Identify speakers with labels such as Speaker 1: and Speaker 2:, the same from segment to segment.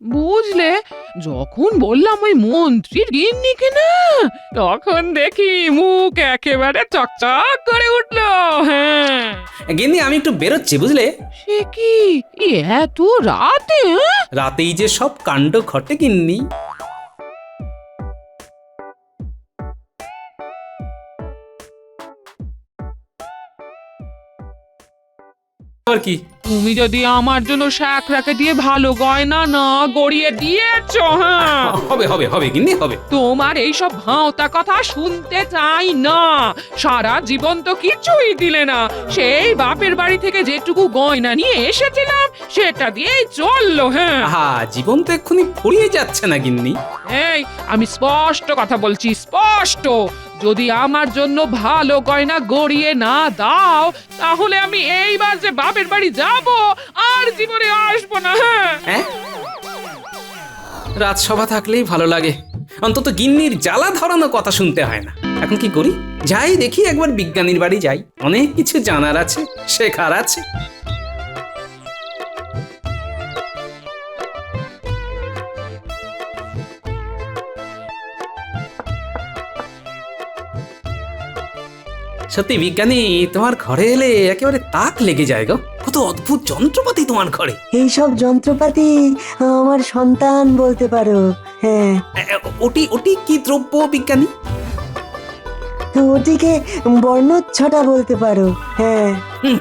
Speaker 1: বুঝলে, যখন বললাম ওই মন্ত্রীর গিন্নিকে না, তখন দেখি মুখ একেবারে চকচক করে উঠলো। হ্যাঁ,
Speaker 2: গিন্নি আমি একটু বেরোচ্ছি বুঝলে।
Speaker 1: সে কি, এত রাতে? হ্যাঁ?
Speaker 2: রাতেই যে সব কাণ্ড ঘটে গিন্নি। আর কি?
Speaker 1: তুমি যদি আমার জন্য শাক রাখে দিয়ে ভালো গয়না না গড়িয়ে দিয়েছ, হ্যাঁ,
Speaker 2: হবে হবে হবে গিন্নি হবে।
Speaker 1: তোমার এইসব ভাঁওতা কথা শুনতে চাই না। সারা জীবন তো কিছুই দিলে না, সেই বাপের বাড়ি থেকে যেটুকু গয়না নিয়ে এসেছিলাম সেটা দিয়েই চললো। হ্যাঁ,
Speaker 2: আহা, জীবন তো এক্ষুনি ফুরিয়ে যাচ্ছে না গিন্নি।
Speaker 1: এই আমি স্পষ্ট কথা বলছি, স্পষ্ট। যদি আমার জন্য ভালো গয়না গড়িয়ে না দাও, তাহলে আমি এইবার যে বাপের বাড়ি যাব আর জীবনে আসবো না। হ্যাঁ,
Speaker 2: হ্যাঁ, রাজসভা থাকলেই ভালো লাগে, অন্তত গিন্নির জ্বালা ধরানো কথা শুনতে হয় না। এখন কি করি? যাই দেখি একবার বিজ্ঞানীর বাড়ি যাই, অনেক কিছু জানার আছে, শেখার আছে। সত্যি বিজ্ঞানী, তোমার ঘরে এলে একেবারে তাক লেগে যায় গো। কত অদ্ভুত যন্ত্রপাতি তোমার ঘরে।
Speaker 3: এইসব যন্ত্রপাতি আমার সন্তান বলতে পারো। হ্যাঁ,
Speaker 2: ওটি ওটি কি দ্রব্য বিজ্ঞানী?
Speaker 3: ওটিকে বর্ণচ্ছটা বলতে পারো। হ্যাঁ,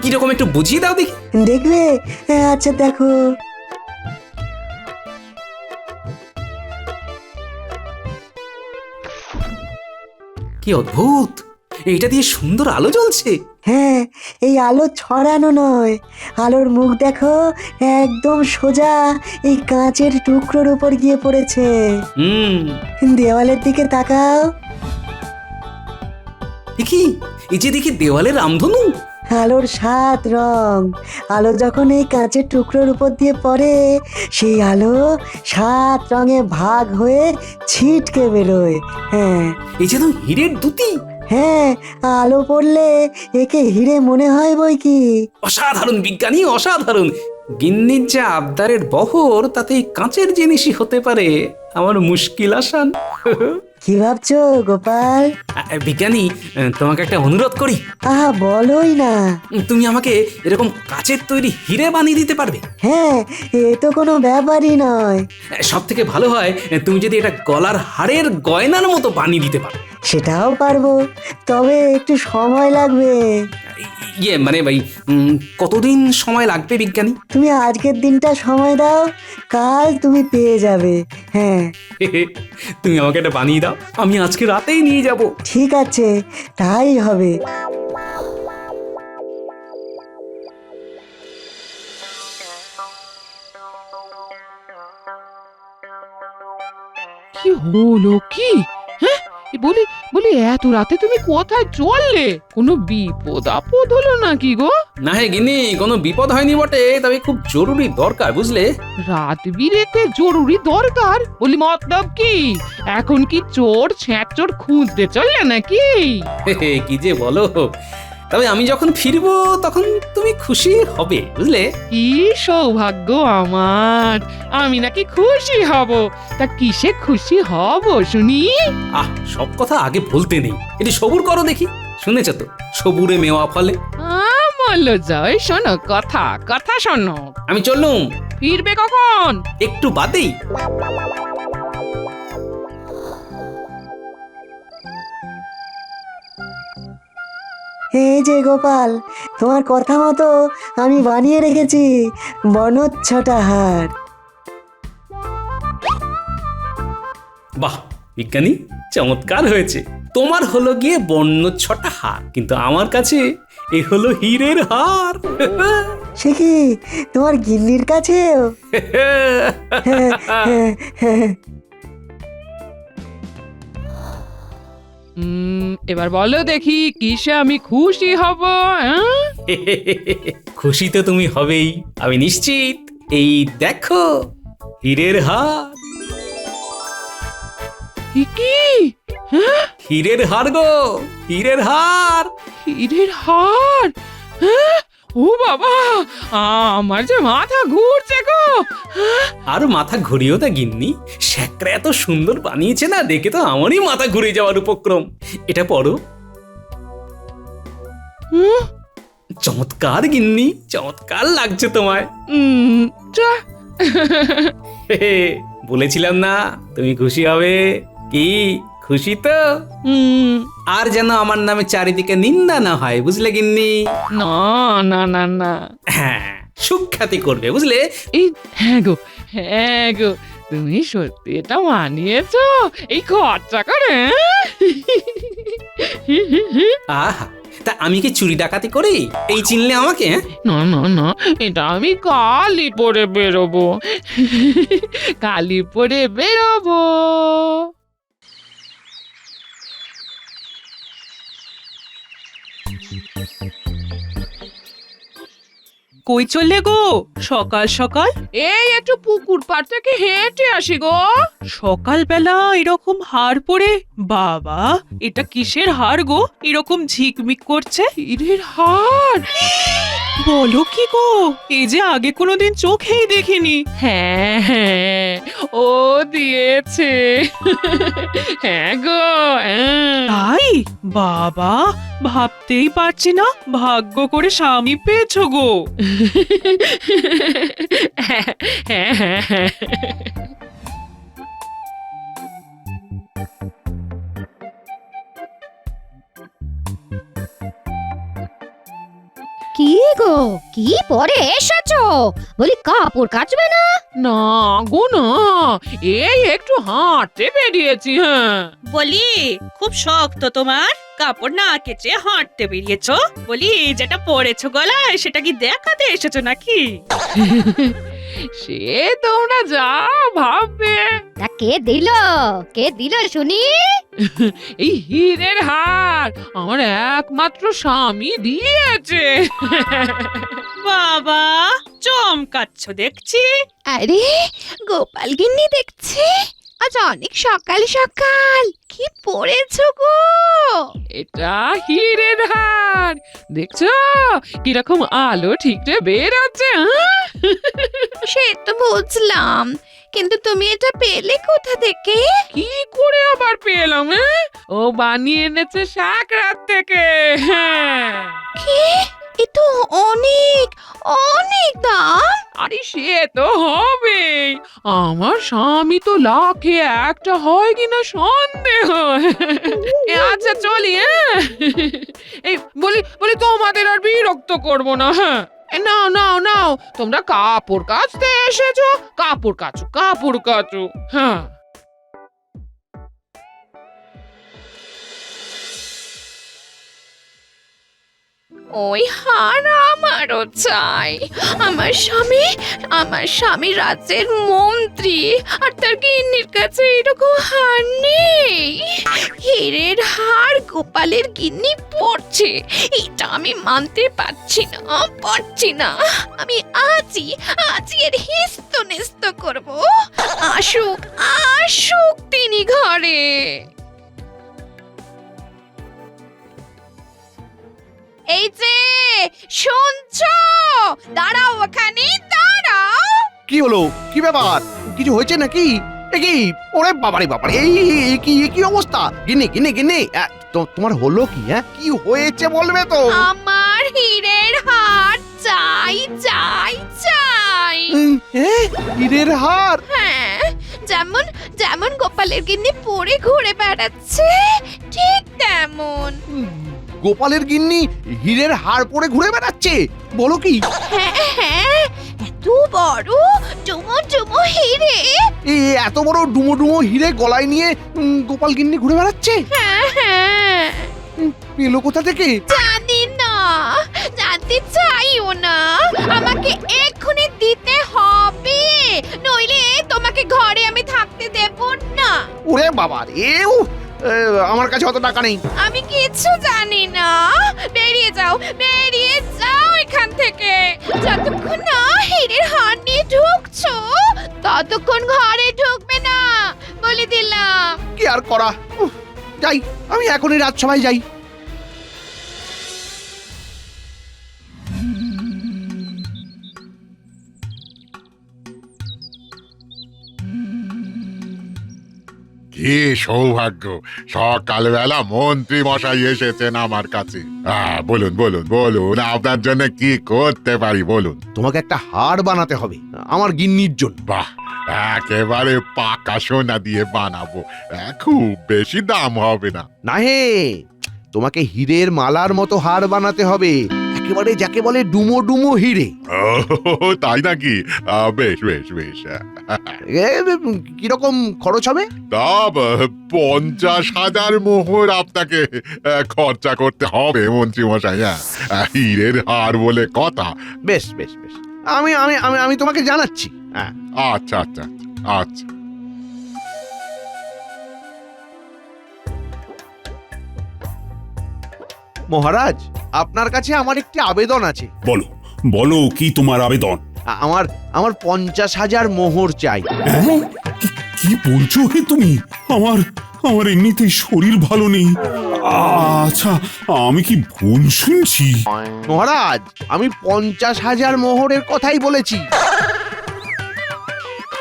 Speaker 2: কিরকম একটু বুঝিয়ে দাও দেখি।
Speaker 3: দেখবে? আচ্ছা দেখো।
Speaker 2: কি অদ্ভুত, এইটা দিয়ে সুন্দর আলো জ্বলছে।
Speaker 3: হ্যাঁ, এই আলো ছড়ানো নয়, আলোর মুখ দেখো, একদম সোজা এই কাঁচের টুকরোর উপর গিয়ে পড়েছে। দেওয়ালের দিকে তাকাও।
Speaker 2: দেখি, এই যে দেখি দেওয়ালে রামধনু।
Speaker 3: আলোর 7 রং। আলো যখন এই কাঁচের টুকরোর উপর দিয়ে পড়ে, সেই আলো 7 রঙে ভাগ হয়ে ছিটকে বেরোয়। হ্যাঁ
Speaker 2: এই যেন হীরের দুতি।
Speaker 3: হ্যাঁ, আলো পড়লে একে হিরে মনে হয় বই কি।
Speaker 2: অসাধারণ বিজ্ঞানী, অসাধারণ। গিন্নির যে আবদারের বহর, তাতে এই কাঁচের জিনিসই হতে পারে আমার মুশকিল আসান।
Speaker 3: কি ভাবছো গোপাল?
Speaker 2: বিজ্ঞানী, তোমাকে একটা অনুরোধ করি।
Speaker 3: আহা, বলোই না।
Speaker 2: তুমি আমাকে এরকম কাচের তৈরি হিরে বানিয়ে দিতে পারবে?
Speaker 3: হ্যাঁ, এ তো কোনো ব্যাপারই নয়।
Speaker 2: সব থেকে ভালো হয় তুমি যদি এটা গলার হাড়ের গয়নার মতো বানিয়ে দিতে পারো।
Speaker 3: সেটাও পারবো, তবে একটু সময় লাগবে।
Speaker 2: ইয়ে মানে ভাই, কতদিন সময় লাগবে বিজ্ঞানী?
Speaker 3: তুমি আজকের দিনটা সময় দাও, কাল তুমি পেয়ে যাবে। হ্যাঁ,
Speaker 2: তুমি আমাকে এটা বানিয়ে দাও, আমি আজকে রাতেই নিয়ে যাব।
Speaker 3: ঠিক আছে, তাই হবে।
Speaker 1: কি হলো কি? হ্যাঁ, বলি বলি এত রাতে তুমি কোথায় চললে? কোনো বিপদ আপদ হলো নাকি গো?
Speaker 2: না হে গিন্নি, কোনো বিপদ হয়নি বটে, তবে খুব জরুরি দরকার বুঝলে।
Speaker 1: রাত বিরেতে জরুরি দরকার? বলি মতলব কি? এখন কি চোর ছ্যাঁচোর খুঁজতে চললে নাকি?
Speaker 2: কি যে বলো, তবে আমি যখন ফিরবো তখন তুমি খুশি হবে বুঝলে।
Speaker 1: কি সৌভাগ্য আমার, আমি নাকি খুশি হব। তা কিসে খুশি হব শুনি?
Speaker 2: সব কথা আগে বলতে নেই, এটি সবুর করো দেখি। শুনেছ তো, সবুরে মেওয়া ফলে।
Speaker 1: মল্ল জয়, শোনো কথা, কথা শোনো।
Speaker 2: আমি চললুম।
Speaker 1: ফিরবে কখন?
Speaker 2: একটু বাদেই।
Speaker 3: এই যে গোপাল, তোমার কথা মতো আমি বানিয়ে রেখেছি বনচ্ছটা হার।
Speaker 2: বাহ বিজ্ঞানী, চমৎকার হয়েছে। তোমার হলো গিয়ে বন্য ছটা হার, কিন্তু আমার কাছে এ হলো হীরের হার।
Speaker 3: সে কি, তোমার গিন্নির কাছেও?
Speaker 1: এবার বলো দেখি কিসে আমি খুশি হব?
Speaker 2: খুশি তো তুমি হবেই, আমি নিশ্চিত। এই দেখো, হীরের হার।
Speaker 1: কি? হ্যাঁ,
Speaker 2: হীরের হার গো, হীরের হার।
Speaker 1: হীরের হার? হ্যাঁ, ও বাবা, আমার যে মাথা ঘুরছে গো।
Speaker 2: আর মাথা ঘুরিও তা গিন্নি, শ্যাকরা এত সুন্দর বানিয়েছে না, দেখে তো আমারই মাথা ঘুরে যাওয়ার উপক্রম। এটা পড়ো।
Speaker 1: হুম,
Speaker 2: চমৎকার গিন্নি, চমৎকার লাগছে তোমায়।
Speaker 1: যা।
Speaker 2: হে হে, বলেছিলাম না তুমি খুশি হবে। কি খুশি তো? আর যেন আমার নামে চারিদিকে নিন্দা না হয়, বুঝলে গিন্নি?
Speaker 1: না না না না,
Speaker 2: হ্যাঁ, সুখ্যাতি করবে, বুঝলে?
Speaker 1: এই হ্যাঁ গো, তুমি সত্যি এটা মানিয়েছো এই খরচা করে?
Speaker 2: আহা, তা আমি কি চুরি ডাকাতি করি এই চিনলে আমাকে?
Speaker 1: না না না, এটা আমি কালই পরে বেরোবো, কালই পরে বেরোবো।
Speaker 4: কই চললে গো সকাল সকাল?
Speaker 1: এই একটু পুকুর পাড় থেকে হেঁটে আসি গো।
Speaker 4: সকালবেলা এরকম হার পরে? বাবা, এটা কিসের হার গো এরকম ঝিকমিক করছে?
Speaker 1: হীরের হার।
Speaker 4: বলো কি গো, এই যে আগে কোনোদিন চোখেই দেখিনি।
Speaker 1: হ্যাঁ, ও দিয়েছে। হ্যাঁ গো, হ্যাঁ।
Speaker 4: তাই? বাবা, ভাবতেই পারছি না, ভাগ্য করে স্বামী পেয়েছো গো।
Speaker 1: হ্যাঁ হ্যাঁ হ্যাঁ।
Speaker 5: কি গো, কি পরে এসেছো? বলি কাপড় কাচবে না?
Speaker 1: না গো না, এই একটু হাঁটতে বেরিয়েছি। হ্যাঁ,
Speaker 6: বলি খুব শখ তো তোমার, কাপড় না কেচে হাঁটতে বেরিয়েছো? বলি যেটা পরেছো গলায় সেটা কি দেখাতে এসেছো নাকি?
Speaker 1: সে তোমরা যা ভাববে।
Speaker 5: তা কে দিল শুনি?
Speaker 1: এই হীরের হার আমার একমাত্র স্বামী দিয়েছে।
Speaker 6: বাবা, চমকাচ্ছ দেখছি।
Speaker 5: আরে গোপাল গিন্নি দেখছি আজ অনেক সকাল সকাল কি পরেছো গো?
Speaker 1: এটা হীরের হার, দেখছো কিরকম আলো ঠিকরে বেরোচ্ছে?
Speaker 5: সে তো বুঝলাম, কিন্তু তুমি এটা পেলে কোথা থেকে?
Speaker 1: কি করে আবার পেলাম? ও বানিয়ে এনেছে সাকরাত থেকে। হ্যাঁ,
Speaker 5: কি? এ তো অনেক অনেক দাম।
Speaker 1: আরে সে তো হবেই, আমার স্বামী তো লাখে একটা হয় কিনা সন্দেহ। আচ্ছা চলি। হ্যাঁ, এই বলি বলি তোমাদের আর বিরক্ত করবো না। হ্যাঁ, নাও নাও নাও, তোমরা কাপড় কাচতে এসেছো, কাপড় কাচো। হ্যাঁ,
Speaker 5: ওই হার আমারও চাই। আমার স্বামী রাজ্যের মন্ত্রী, আর তার গিন্নির কাছে এরকম হার নেই। হীরের হার গোপালের গিন্নি পড়ছে, এটা আমি মানতে পারছি না। আমি আজই এর হিস্ত নিস্ত করব। আসুক তিনি ঘরে। এই যে শুনছো, দাঁড়াও ওখানে, দাঁড়াও।
Speaker 7: কি হলো? কি ব্যাপার? কিছু হয়েছে নাকি? এ কি? ওরে বাবারে বাবারে, এই কি অবস্থা? গিন্নি, তোমার হলো কি? হ্যাঁ, কি হয়েছে বলবে তো?
Speaker 5: আমার হীরের হার চাই।
Speaker 7: হীরের হার?
Speaker 5: হ্যাঁ, যেমন গোপালের গিন্নি পরে ঘুরে বেড়াচ্ছে ঠিক তেমন।
Speaker 7: গোপালের গিন্নি হীরের হার পরে ঘুরে বেড়াচ্ছে? বলো কি?
Speaker 5: হ্যাঁ, এত বড় ডুমো হিরে।
Speaker 7: এত বড় ডুমো হিরে গলায় নিয়ে গোপাল গিন্নি ঘুরে বেড়াচ্ছে?
Speaker 5: হ্যাঁ,
Speaker 7: পেলো কোথা থেকে?
Speaker 5: জানি না, জানতে চাইও না। আমাকে এক্ষুনি দিতে হবে, নইলে তোমাকে ঘরে আমি থাকতে দেব না।
Speaker 7: ওরে বাবা রে, আমার কাছে অত টাকা নেই।
Speaker 5: আমি কিছু জানি না, বেরিয়ে যাও এখান থেকে। যতক্ষণ না হীরের হার নিয়ে ঢুকছো ততক্ষণ ঘরে ঢুকবে না, বলে দিলাম।
Speaker 7: কি আর করা, যাই আমি এখনই রাজসভায় যাই।
Speaker 8: কি সৌভাগ্য, সকালবেলা মন্ত্রী মশাই এসেছেন আমার কাছে। বলুন বলুন বলুন, আপনার জন্য কি করতে পারি বলুন।
Speaker 7: তোমাকে একটা হার বানাতে হবে আমার গিন্নির জন্য।
Speaker 8: বাহ, একেবারে পাকা সোনা দিয়ে বানাবো, খুব বেশি দাম হবে না।
Speaker 7: না হে, তোমাকে হীরের মালার মতো হার বানাতে হবে, একেবারে যাকে বলে ডুমো ডুমো হিরে।
Speaker 8: ও, তাই নাকি? বেশ বেশ বেশ।
Speaker 7: কিরকম খরচ হবে?
Speaker 8: তা 50,000 মোহর আপনাকে খরচা করতে হবে মন্ত্রী মশাই। হীরের হার বলে কথা।
Speaker 7: বেশ বেশ বেশ, আমি আমি আমি আমি তোমাকে জানাচ্ছি। হ্যাঁ,
Speaker 8: আচ্ছা আচ্ছা আচ্ছা।
Speaker 7: মহারাজ, আপনার কাছে আমার একটি আবেদন আছে।
Speaker 9: বলো বলো, কি তোমার আবেদন?
Speaker 7: আমার আমার 50,000 মোহর চাই।
Speaker 9: হ্যাঁ? কি বলছো হে তুমি? আমার আমার এমনিতেই শরীর ভালো নেই। আচ্ছা, আমি কি ভুল শুনছি?
Speaker 7: মহারাজ, আমি 50,000 মোহরের কথাই বলেছি।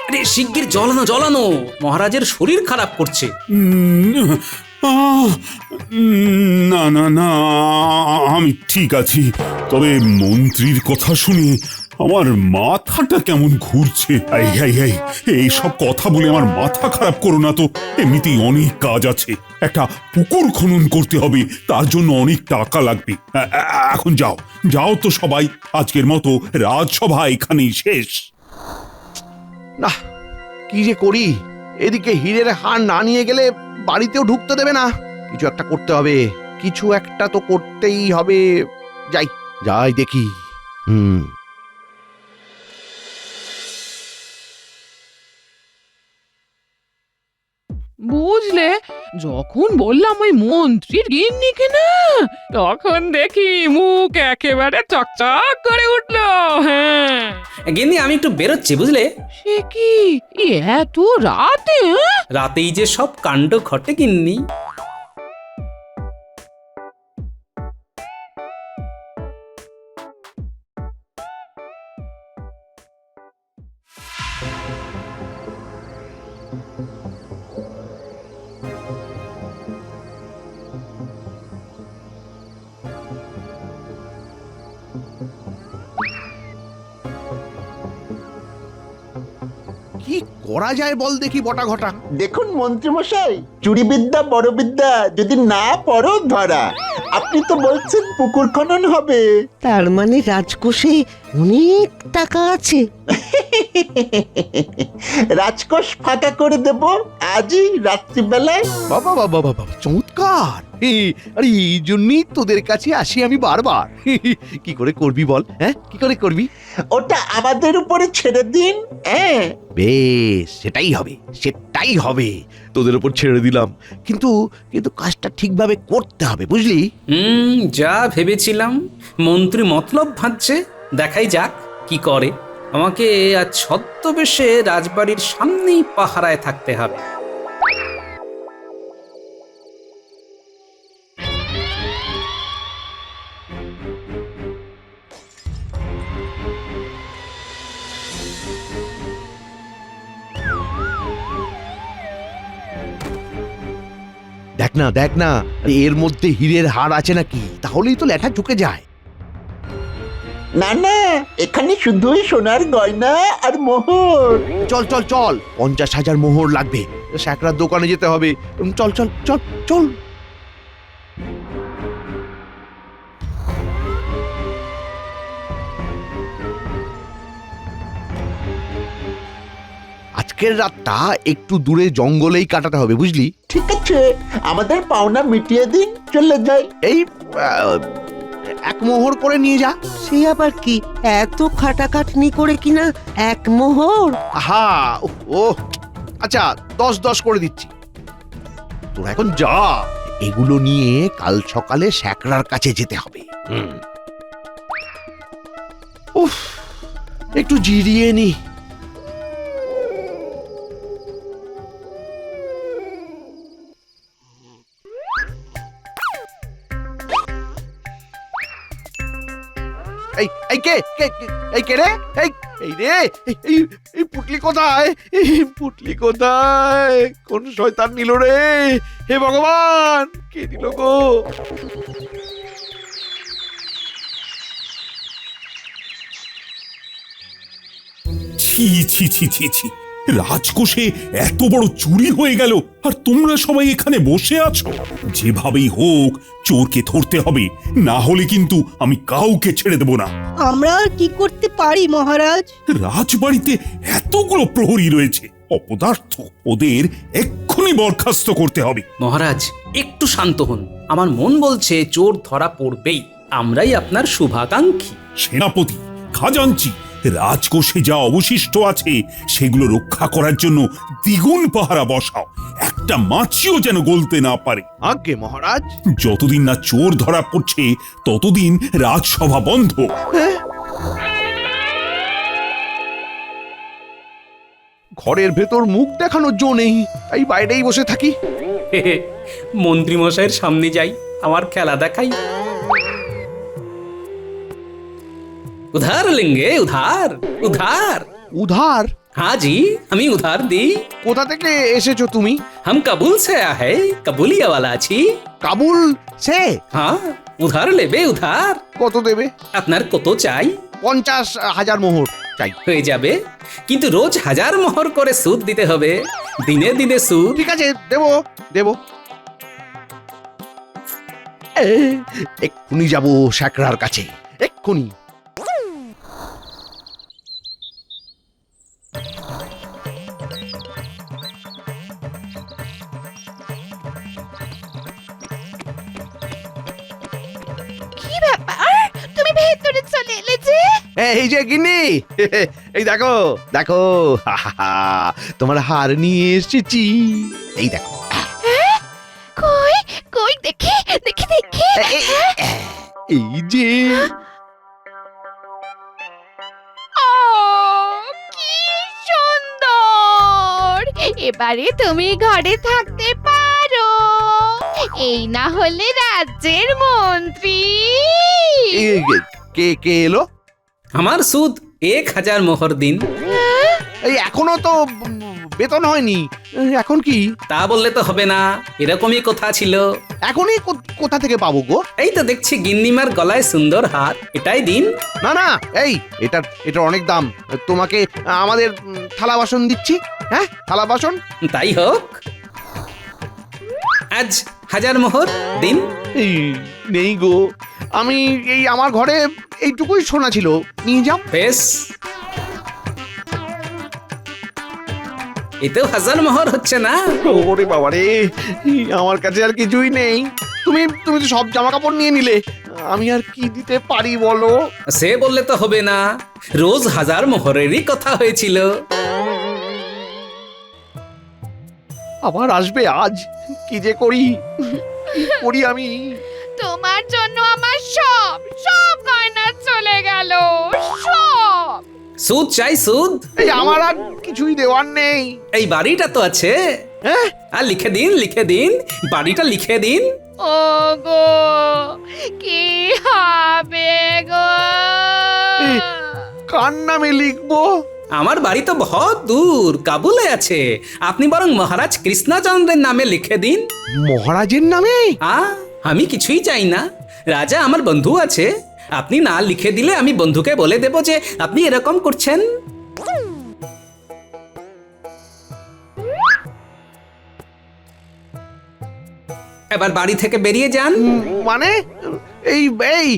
Speaker 2: আরে শিগগির জ্বলানো জ্বলানো, মহারাজের শরীর খারাপ করছে।
Speaker 9: উম, না না না, আমি ঠিক আছি। তবে মন্ত্রীর কথা শুনে আমার মাথাটা কেমন ঘুরছে। এই সব কথা বলে আমার মাথা খারাপ করো না তো। এমনিতেই অনেক কাজ আছে। একটা পুকুর খনন করতে হবে, তার জন্য অনেক টাকা লাগবে। এখন যাও যাও তো সবাই, আজকের মতো রাজসভা এখানেই শেষ।
Speaker 7: না, কি যে করি, এদিকে হীরের হার না নিয়ে গেলে বাড়িতেও ঢুকতে দেবে না। কিছু একটা করতে হবে, কিছু একটা তো করতেই হবে। যাই যাই দেখি।
Speaker 1: বুঝলে, যখন বললাম ওই মন্ত্রীর গিন্নিকে না, তখন দেখি মুখ একেবারে চকচক করে উঠলো। হ্যাঁ,
Speaker 2: গিন্নি, আমি একটু বেরোচ্ছি বুঝলে।
Speaker 1: সে কি এত রাতে?
Speaker 2: রাতেই যে সব কাণ্ড ঘটে গিন্নি।
Speaker 7: কি করা যায় বল দেখি বটা ঘটা।
Speaker 10: দেখুন মন্ত্রীমশাই, চুরি বিদ্যা বড় বিদ্যা, যদি না পড়ো ধরা। আপনি তো বলছেন পুকুর খনন হবে।
Speaker 3: তার মানে রাজকোষে অনেক টাকা আছে।
Speaker 10: রাজকোষ ফাঁকা করে দেব আজই রাত্রিবেলায়।
Speaker 7: বাবা বাবা বাবা, চমৎকার! আরে এই জন্যই তোদের কাছে আসি আমি বারবার। কি করে করবি বল? হ্যাঁ, কি করে করবি?
Speaker 10: ওটা আমাদের উপরে ছেড়ে দিন। হ্যাঁ,
Speaker 7: বেশ, সেটাই হবে, সেটাই হবে। তোদের উপর ছেড়ে দিলাম, কিন্তু কিন্তু কাজটা ঠিকভাবে করতে হবে, বুঝলি?
Speaker 2: যা ভেবেছিলাম। মন্ত্রী মতলব ভাবছে, দেখাই যাক কি করে। আমাকে আজ ছদ্মবেশে রাজবাড়ির সামনেই পাহারায় থাকতে হবে।
Speaker 7: দেখ না দেখ না, এর মধ্যে হীরের হার আছে নাকি, তাহলেই তো লেখা ঢুকে যায়।
Speaker 10: না না, এখানে শুধুই সোনার গয়না আর মোহর।
Speaker 7: চল চল চল, 50,000 মোহর লাগবে। স্যাকরার দোকানে যেতে হবে। চল চল চল চল। আজকের রাতটা একটু দূরে জঙ্গলেই কাটাতে হবে, বুঝলি?
Speaker 10: ঠিক আছে, আমাদের পাওনা মিটিয়ে দিন, চলে যাই।
Speaker 7: এই 1 মোহর করে নিয়ে যা।
Speaker 3: সে আবার কি, এত খাটাখাটনি করে কিনা 1 মোহর?
Speaker 7: হা, ও আচ্ছা, 10 করে দিচ্ছি। তোরা এখন যা, এগুলো নিয়ে কাল সকালে স্যাকরার কাছে যেতে হবে। উফ, একটু জিরিয়ে নি। এই কে কে কে এই কে রে? এই এই রে, এই পুটলি কোথায়? এই পুটলি কোথায়? কোন শয়তান নিল রে? হে ভগবান, কে নিল গো?
Speaker 9: ছি ছি ছি ছি ছি, রাজকোষে এত বড় চুরি হয়ে গেল আর তোমরা সবাই এখানে বসে আছো। যেভাবেই হোক চোরকে ধরতে হবে, না হলে কিন্তু আমি কাউকে ছেড়ে দেব না।
Speaker 11: আমরা আর কি করতে পারি মহারাজ?
Speaker 9: রাজবাড়িতে এতগুলো প্রহরী রয়েছে, অপদার্থ, ওদের এক্ষুনি বরখাস্ত করতে হবে।
Speaker 2: মহারাজ একটু শান্ত হন, আমার মন বলছে চোর ধরা পড়বেই, আমরাই আপনার শুভাকাঙ্ক্ষী।
Speaker 9: সেনাপতি, খাজাঞ্চি, রাজকোষে যা অবশিষ্ট আছে সেগুলো রক্ষা করার জন্য দ্বিগুণ পাহারা বসাও, একটা মাছিও যেন গলতে না পারে।
Speaker 7: আজ্ঞে মহারাজ।
Speaker 9: যতদিন না চোর ধরা পড়ছে ততদিন রাজসভা বন্ধ।
Speaker 7: ঘরের ভেতর মুখ দেখানোর জো নেই, তাই বাইরেই বসে থাকি।
Speaker 2: মন্ত্রী মশাইয়ের সামনে যাই, আমার খেলা দেখাই। উধার লেঙ্গে, উধার উধার।
Speaker 7: উধার?
Speaker 2: हाँ जी, हमी उधार दी।
Speaker 7: কোথা থেকে এসেছো তুমি?
Speaker 2: हम काबुल से आया है, काबुलिया वाला छी।
Speaker 7: কাবুল সে?
Speaker 2: हाँ, उधार लेबे उधार।
Speaker 7: কত দেবে?
Speaker 2: আপনার কত চাই?
Speaker 7: 50,000 মোহর চাই।
Speaker 2: হয়ে যাবে, কিন্তু রোজ 1000 মোহর করে সুদ দিতে হবে, দিনে দিনে সুদ।
Speaker 7: ঠিক আছে, দেবো দেবো। এক্ষুনি যাবো শ্যাকরার কাছে, এক্ষুনি।
Speaker 5: কি ব্যাপার, তুমি ভেতরে চলে এলে যে?
Speaker 7: এই যে গিন্নি, এই দেখো দেখো, তোমার হার নিয়ে এসেছি, এই দেখো।
Speaker 5: কই কই দেখি দেখি দেখি।
Speaker 7: এই যে।
Speaker 5: ও কি সুন্দর, এবারে তুমি ঘরে থাকতে পারো, এই না হলে রাজ্যের মন্ত্রী।
Speaker 7: কে কে এলো?
Speaker 2: আমার সুদ 1000 মোহর দিন।
Speaker 7: এই এখনো তো বেতন হয়নি, এখন কি?
Speaker 2: তা বললে তো হবে না, এরকমই কথা ছিল।
Speaker 7: এখনই কোথা থেকে পাবো গো?
Speaker 2: এই তো দেখছি গিন্নিমার গলায় সুন্দর হার, এটাই দিন।
Speaker 7: না না, এই এটার অনেক দাম, তোমাকে আমাদের থালা বাসন দিচ্ছি। হ্যাঁ, থালা বাসন।
Speaker 2: তাই হোক, আজ 1000 মোহর দিন।
Speaker 7: এই নেই গো, আমি এই আমার ঘরে এইটুকুই সোনা ছিল, নিয়ে যাও।
Speaker 2: বেশ, এতেও 1000 মোহর হচ্ছে না?
Speaker 7: ওরে বাবা রে, আমার কাছে আর কিছুই নেই। তুমি তো সব জামা কাপড় নিয়ে নিলে, আমি আর কি দিতে পারি বলো?
Speaker 2: সে বললে তো হবে না, রোজ 1000 মোহরেরই কথা হয়েছিল।
Speaker 7: আবার আসবে আজ, কি যে করি, কি করি আমি?
Speaker 5: তোমার জন্য আমার সব সব গয়না চলে গেল, সব।
Speaker 2: সুদ চাই সুদ।
Speaker 7: এই আমার আর কিছুই দেওয়ার নেই।
Speaker 2: এই বাড়িটা তো আছে,
Speaker 7: হ্যাঁ,
Speaker 2: আর লিখে দিন, বাড়িটা লিখে দিন।
Speaker 5: ও গো, কি হবে গো?
Speaker 7: কার নামে লিখবো?
Speaker 2: আমার বাড়ি তো বহুত দূর, কাবুলে আছে, আপনি বরং মহারাজ কৃষ্ণচন্দ্রের নামে লিখে দিন।
Speaker 7: মহারাজের নামে?
Speaker 2: আমি কিছুই চাই না, রাজা আমার বন্ধু আছে, আপনি না লিখে দিলে আমি বন্ধুকে বলে দেব যে আপনি এরকম করছেন। এবার বাড়ি থেকে বেরিয়ে যান।
Speaker 7: মানে এই এই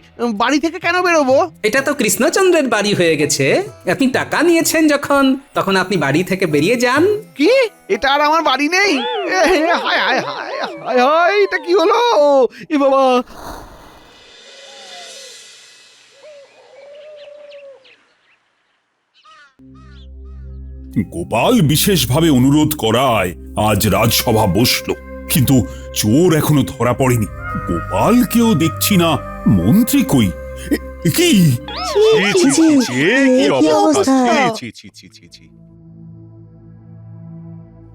Speaker 7: বাড়ি থেকে কেন বেরোবো?
Speaker 2: এটা তো কৃষ্ণচন্দ্রের বাড়ি হয়ে গেছে, আপনি টাকা নিয়েছেন যখন, তখন আপনি বাড়ি থেকে বেরিয়ে যান।
Speaker 7: কি, এটা আর আমার বাড়ি নেই? হায় হায় হায় হায় হায়, এটা কি হলো? এ বাবা,
Speaker 9: গোপাল বিশেষভাবে অনুরোধ করায় আজ রাজসভা বসলো, কিন্তু চোর এখনো ধরা পড়েনি। গোপালকেও দেখছি না, মন্ত্রী কই? কি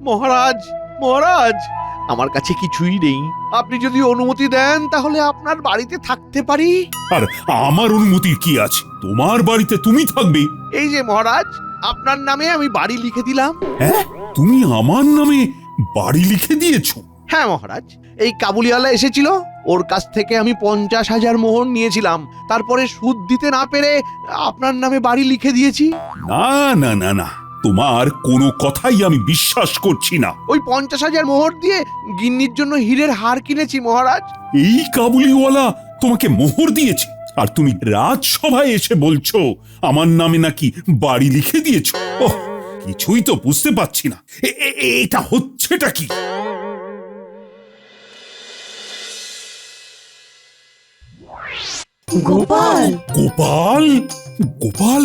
Speaker 7: মহারাজ মহারাজ, আমার কাছে কিছুই নেই। আপনি যদি অনুমতি দেন তাহলে আপনার বাড়িতে থাকতে পারি।
Speaker 9: আর আমার অনুমতির কি আছে? তোমার বাড়িতে তুমি থাকবে।
Speaker 7: এই যে মহারাজ, আপনার নামে আমি বাড়ি লিখে দিলাম।
Speaker 9: হ্যাঁ, তুমি আমার নামে বাড়ি লিখে দিয়েছো?
Speaker 7: হ্যাঁ মহারাজ, এই কাবুলিওয়ালা এসেছিল, ওর কাছ থেকে আমি 50,000 মোহর নিয়েছিলাম। তারপরে সুদ দিতে না পেরে আপনার নামে বাড়ি লিখে দিয়েছি।
Speaker 9: না না না না, তোমার কোনো কথাই আমি বিশ্বাস করছি না।
Speaker 7: ওই 50,000 মোহর দিয়ে গিন্নির জন্য হীরের হার কিনেছি মহারাজ।
Speaker 9: এই কাবুলিওয়ালা তোমাকে মোহর দিয়েছে, আর তুমি রাজসভায় এসে বলছো আমার নামে নাকি বাড়ি লিখে দিয়েছো? ওহ, কিছুই তো বুঝতে পারছি না। এটা হচ্ছেটা কি?
Speaker 3: গোপাল,
Speaker 9: গোপাল, গোপাল,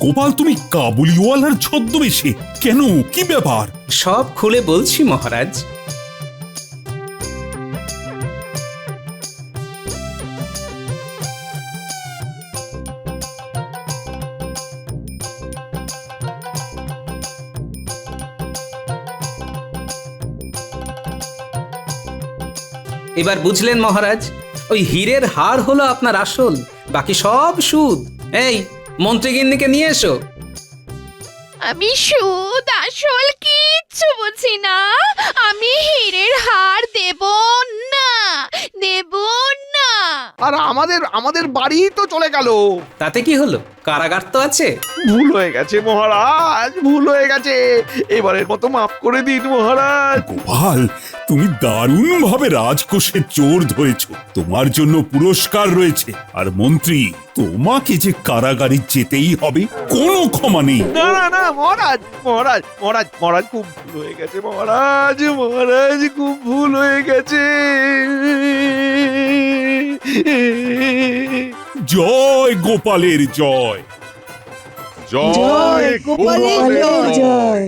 Speaker 9: গোপাল, তুমি কাবুলিওয়ালার ছদ্মবেশে কেন? কি ব্যাপার?
Speaker 2: সব খুলে বলছি মহারাজ। এবার বুঝলেন মহারাজ, ওই হীরের হার হলো আপনার আসল, বাকি সব সুদ। এই মন্ত্রীগিন্নিকে নিয়ে এসো।
Speaker 5: আমি সুদ আসল কিচ্ছু বুঝি না। আমি হীরের হার দেব না, দেব না।
Speaker 7: আর আমাদের বাড়ি তো চলে গেল।
Speaker 2: তাতে কি হলো? কারাগার তো আছে।
Speaker 7: ভুল হয়ে গেছে মহারাজ, ভুল হয়ে গেছে। এবারের মতো মাফ করে দিন মহারাজ।
Speaker 9: গোপাল, তুমি দারুণ ভাবে রাজকোষে চোর ধরেছো। তোমার জন্য পুরস্কার রয়েছে। আর মন্ত্রী, তোমাকে যে কারাগারে যেতেই হবে, কোনো ক্ষমা নেই।
Speaker 7: না না না মহারাজ, মহারাজ মহারাজ মহারাজ খুব ভুল হয়ে গেছে মহারাজ, মহারাজ খুব ভুল হয়ে গেছে।
Speaker 9: জয় গোপালের জয়।
Speaker 8: জয়
Speaker 11: গোপালের
Speaker 3: গোপালের জয়।